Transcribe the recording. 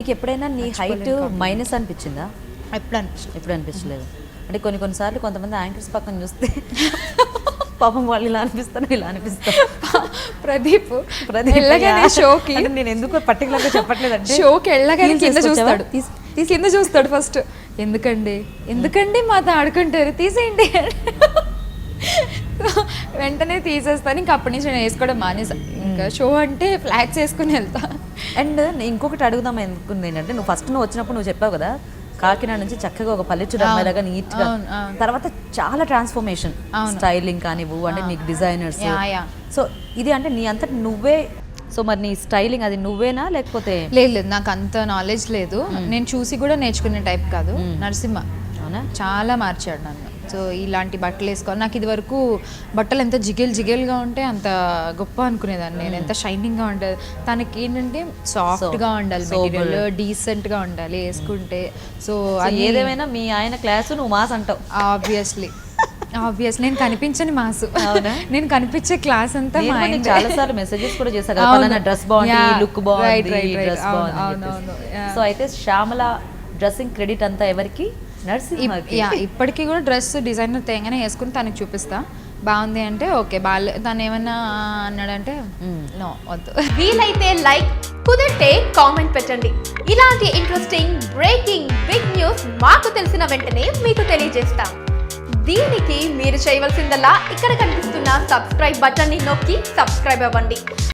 నీకు ఎప్పుడైనా నీ హైట్ మైనస్ అనిపించిందా? ఎప్పుడు అనిపించలేదు. అంటే కొన్నిసార్లు కొంతమంది యాంకర్స్ పక్కన చూస్తే పాపం వాళ్ళు ఇలా అనిపిస్తారు, ఇలా అనిపిస్తారు. ప్రదీప్ వెళ్ళగానే షోకి, నేను ఎందుకు పర్టికులర్గా చెప్పట్లేదు అంటే షోకి వెళ్ళగానే కింద చూస్తాడు ఫస్ట్. ఎందుకండి మాతో ఆడుకుంటారు, తీసేయండి. వెంటనే తీసేస్తాను. ఇంకా అప్పటి నుంచి నేను వేసుకోవడం మానేసా. ఇంకా షో అంటే ఫ్లాగ్స్ వేసుకుని వెళ్తా. అండ్ ఇంకొకటి అడుగుదాం అనుకుంది ఏంటంటే, నువ్వు ఫస్ట్ వచ్చినప్పుడు నువ్వు చెప్పావు కదా కాకినాడ నుంచి చక్కగా ఒక పల్లెటూరు అమ్మాయిలాగా నీట్ గా, తర్వాత చాలా ట్రాన్స్ఫర్మేషన్, స్టైలింగ్ కానివ్వు, అంటే నీకు డిజైనర్స్. సో ఇది అంటే నీ అంతటి నువ్వే. సో మరి నీ స్టైలింగ్ అది నువ్వేనా లేకపోతే? లేదు, నాకు అంత నాలెడ్జ్ లేదు. నేను చూసి కూడా నేర్చుకునే టైప్ కాదు. నరసింహ అవునా చాలా మార్చాడు నన్ను. సో ఇలాంటి బట్టలు వేసుకోవాలి. నాకు ఇది వరకు బట్టలు ఎంత జిగేల్గా ఉంటే అంత గొప్ప అనుకునేదాన్ని నేను. ఎంత షైనింగ్గా ఉంటుంది. తనకి ఏంటంటే సాఫ్ట్గా ఉండాలి, మెటీరియల్ డీసెంట్గా ఉండాలి వేసుకుంటే. సో అది ఏదేమైనా మీ ఆయన క్లాసు నువ్వు మాస్ అంటావు. ఆబ్వియస్లీ నేను కనిపించని మాసు. నేను కనిపించే క్లాస్ అంతా చాలా సార్లు మెసేజెస్ కూడా చేశారు, డ్రెస్ బాగుంది, లుక్ బాగుంది, డ్రెస్ బాగుంది. సో అయితే శ్యామల డ్రెస్సింగ్ క్రెడిట్ అంతా ఎవరికి? ఇప్పటికీ కూడా డ్రెస్ డిజైనర్ తేగానే వేసుకుని తనకి చూపిస్తా. బాగుంది అంటే ఓకే, బాగా తను ఏమన్నా అన్నాడంటే నో వద్దు. వీలైతే లైక్, కుదిరితే కామెంట్ పెట్టండి. ఇలాంటి ఇంట్రెస్టింగ్ బ్రేకింగ్ బిగ్ న్యూస్ మాకు తెలిసిన వెంటనే మీకు తెలియజేస్తాం. దీనికి మీరు చేయవలసిందల్లా ఇక్కడ కనిపిస్తున్న సబ్స్క్రైబ్ బటన్ని నొక్కి సబ్స్క్రైబ్ అవ్వండి.